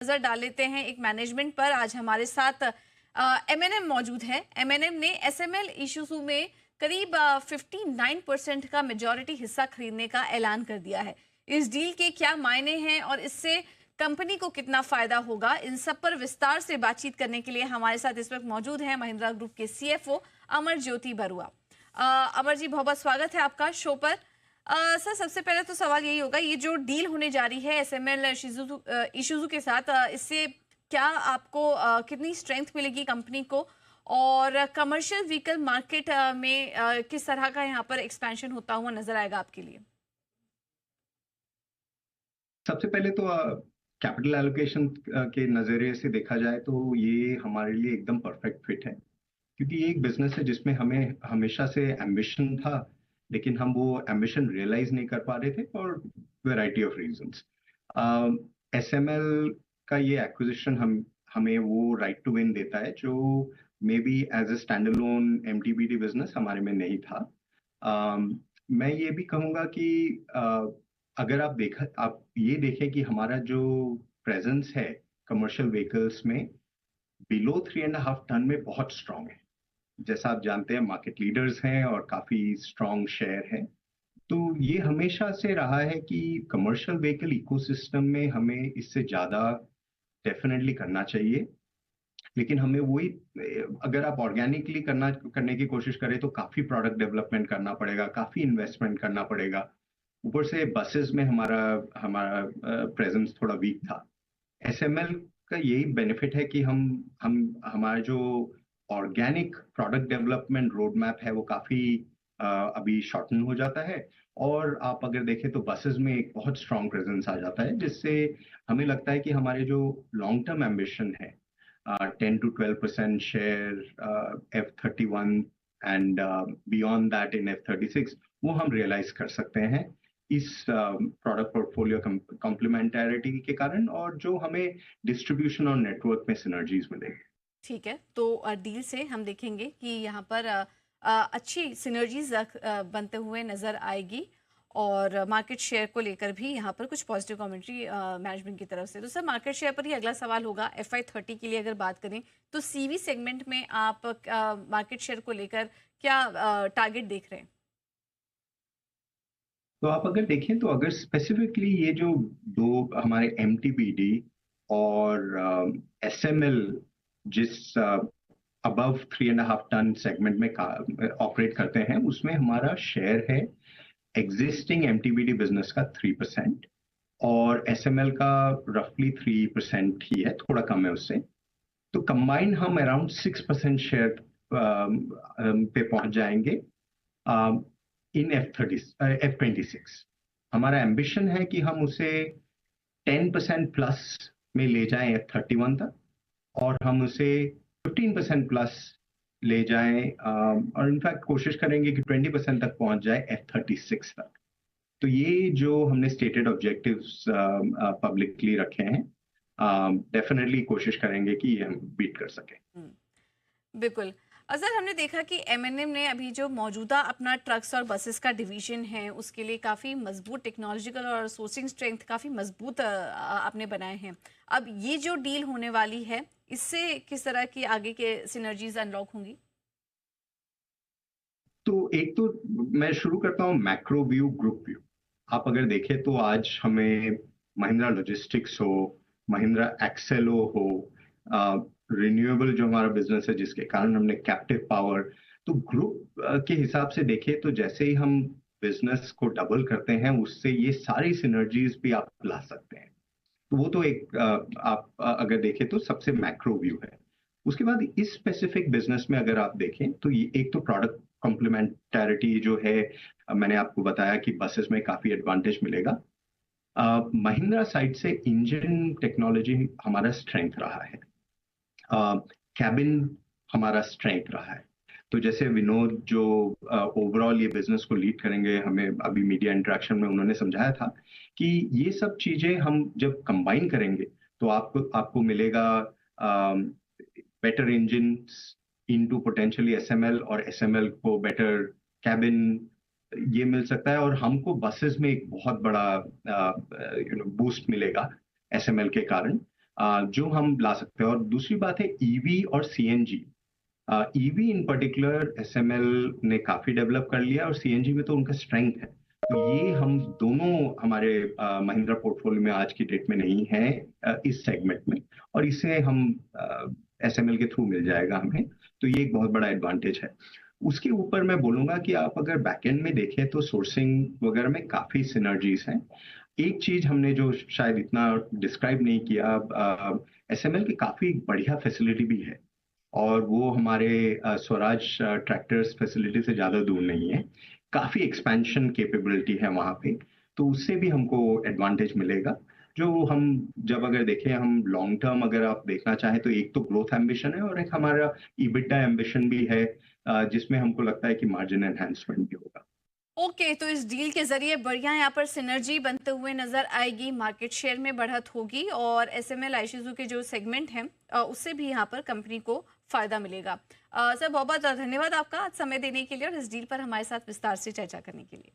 नजर डाल लेते हैं एक मैनेजमेंट पर। आज हमारे साथ M&M मौजूद है। M&M ने SML इशूज़ू में करीब 59% का मेजॉरिटी हिस्सा खरीदने का ऐलान कर दिया है। इस डील के क्या मायने हैं और इससे कंपनी को कितना फायदा होगा, इन सब पर विस्तार से बातचीत करने के लिए हमारे साथ इस वक्त मौजूद हैं महिंद्रा ग्रुप के CFO अमर ज्योति बरुआ। अमर जी, बहुत बहुत स्वागत है आपका शो पर। सर, सबसे पहले तो सवाल यही होगा, ये जो डील होने जा रही है SML इशूज़ू के साथ, इससे क्या आपको कितनी स्ट्रेंथ मिलेगी कंपनी को, और कमर्शियल व्हीकल मार्केट में किस तरह का यहाँ पर एक्सपेंशन होता हुआ नजर आएगा आपके लिए? सबसे पहले तो कैपिटल एलोकेशन के नजरिए से देखा जाए तो ये हमारे लिए एकदम परफेक्ट फिट है, क्योंकि ये एक बिजनेस है जिसमें हमें हमेशा से एम्बिशन था, लेकिन हम वो एम्बिशन रियलाइज नहीं कर पा रहे थे for variety of reasons. SML का ये एक्विजिशन हमें वो राइट टू विन देता है जो may be as a stand alone MTBD business हमारे में नहीं था। मैं ये भी कहूँगा कि अगर आप ये देखें कि हमारा जो प्रेजेंस है कमर्शियल व्हीकल्स में बिलो 3.5 टन में बहुत स्ट्रांग है। जैसा आप जानते हैं, मार्केट लीडर्स हैं और काफी स्ट्रांग शेयर है। तो ये हमेशा से रहा है कि कमर्शियल व्हीकल इकोसिस्टम में हमें इससे ज्यादा डेफिनेटली करना चाहिए, लेकिन हमें वही, अगर आप ऑर्गेनिकली करने की कोशिश करें तो काफी प्रोडक्ट डेवलपमेंट करना पड़ेगा, काफी इन्वेस्टमेंट करना पड़ेगा। ऊपर से बसेस में हमारा हमारा प्रेजेंस थोड़ा वीक था। SML का यही बेनिफिट है कि हम हमारा जो organic product development road map है वो काफी अभी शॉर्टन हो जाता है, और आप अगर देखें तो बसेस में एक बहुत स्ट्रांग प्रेजेंस आ जाता है, जिससे हमें लगता है कि हमारे जो लॉन्ग टर्म एम्बिशन है 10 to 12% share F31 and beyond that in F36, वो हम रियलाइज कर सकते हैं इस प्रोडक्ट पोर्टफोलियो कॉम्प्लीमेंटैरिटी के कारण, और जो हमें डिस्ट्रीब्यूशन और नेटवर्क में सिनर्जीज मिलेगी। ठीक है, तो डील से हम देखेंगे कि यहाँ पर अच्छी सिनर्जीज बनते हुए नजर आएगी, और मार्केट शेयर को लेकर भी यहाँ पर कुछ पॉजिटिव कमेंट्री मैनेजमेंट की तरफ से। तो सर, मार्केट शेयर पर ही अगला सवाल होगा। FY30 के लिए अगर बात करें तो CV सेगमेंट में आप मार्केट शेयर को लेकर क्या टारगेट देख रहे हैं? तो आप अगर देखें तो अगर स्पेसिफिकली ये जो दो हमारे MTBD और SML जिस अबव 3.5 टन सेगमेंट में ऑपरेट करते हैं, उसमें हमारा शेयर है एग्जिस्टिंग MTBD बिजनेस का 3%, और SML का रफली 3% ही है, थोड़ा कम है उससे। तो कंबाइंड हम अराउंड 6% शेयर पे पहुंच जाएंगे इन F26। हमारा एम्बिशन है कि हम उसे 10% प्लस में ले जाएं F31 तक, और हम उसे 15% प्लस ले जाएं, और इनफैक्ट कोशिश करेंगे कि 20% तक पहुंच जाए F36 तक। तो ये जो हमने स्टेटेड ऑब्जेक्टिव्स पब्लिकली रखे हैं, डेफिनेटली कोशिश करेंगे कि ये हम बीट कर सकें। बिल्कुल। सर, हमने देखा कि M&M ने अभी जो मौजूदा अपना ट्रक्स और बसेस का डिवीजन है, उसके लिए काफ़ी मजबूत टेक्नोलॉजिकल और सोर्सिंग स्ट्रेंथ काफ़ी मजबूत आपने बनाए हैं। अब ये जो डील होने वाली है, इससे किस तरह की आगे के सिनर्जीज अनलॉक होंगी? तो एक तो मैं शुरू करता हूँ मैक्रो व्यू, ग्रुप व्यू। आप अगर देखें तो आज हमें महिंद्रा लॉजिस्टिक्स हो, महिंद्रा एक्सेलो हो, रिन्यूएबल जो हमारा बिजनेस है जिसके कारण हमने कैप्टिव पावर, तो ग्रुप के हिसाब से देखें तो जैसे ही हम बिजनेस को डबल करते हैं, उससे ये सारी सिनर्जीज भी आप ला सकते हैं। तो वो तो एक आप अगर देखें तो सबसे मैक्रो व्यू है। उसके बाद इस स्पेसिफिक बिजनेस में अगर आप देखें तो ये एक तो प्रोडक्ट कॉम्प्लीमेंटैरिटी जो है, मैंने आपको बताया कि बसेस में काफी एडवांटेज मिलेगा। महिंद्रा साइड से इंजन टेक्नोलॉजी हमारा स्ट्रेंथ रहा है, कैबिन हमारा स्ट्रेंथ रहा है। तो जैसे विनोद जो ओवरऑल ये बिजनेस को लीड करेंगे, हमें अभी मीडिया इंटरेक्शन में उन्होंने समझाया था कि ये सब चीजें हम जब कंबाइन करेंगे तो आपको मिलेगा better engine into potentially SML, और SML को बेटर कैबिन ये मिल सकता है, और हमको बसेस में एक बहुत बड़ा बूस्ट मिलेगा SML के कारण। जो हम ला सकते हैं। और दूसरी बात है ईवी और सीएनजी। ईवी इन पर्टिकुलर एसएमएल ने काफी डेवलप कर लिया और सीएनजी में तो उनका स्ट्रेंथ है। तो ये हम दोनों हमारे महिंद्रा पोर्टफोलियो में आज की डेट में नहीं है इस सेगमेंट में, और इसे हम एसएमएल के थ्रू मिल जाएगा हमें। तो ये एक बहुत बड़ा एडवांटेज है। उसके ऊपर मैं बोलूंगा कि आप अगर बैकएंड में देखें तो सोर्सिंग वगैरह में काफी सिनर्जीज हैं। एक चीज हमने जो शायद इतना डिस्क्राइब नहीं किया, एसएमएल की काफी बढ़िया फैसिलिटी भी है, और वो हमारे स्वराज ट्रैक्टर्स फैसिलिटी से ज़्यादा दूर नहीं है। काफ़ी एक्सपेंशन कैपेबिलिटी है वहाँ पे, तो उससे भी हमको एडवांटेज मिलेगा। जो हम जब अगर देखें, हम लॉन्ग टर्म अगर आप देखना चाहें तो एक तो ग्रोथ एम्बिशन है और एक हमारा ईबिटा एम्बिशन भी है, जिसमें हमको लगता है कि मार्जिन एनहांसमेंट भी होगा। ओके, तो इस डील के जरिए बढ़िया यहाँ पर सिनर्जी बनते हुए नजर आएगी, मार्केट शेयर में बढ़त होगी और एसएमएल आईशुजू के जो सेगमेंट हैं उससे भी यहाँ पर कंपनी को फायदा मिलेगा। सर, बहुत बहुत धन्यवाद आपका आज समय देने के लिए और इस डील पर हमारे साथ विस्तार से चर्चा करने के लिए।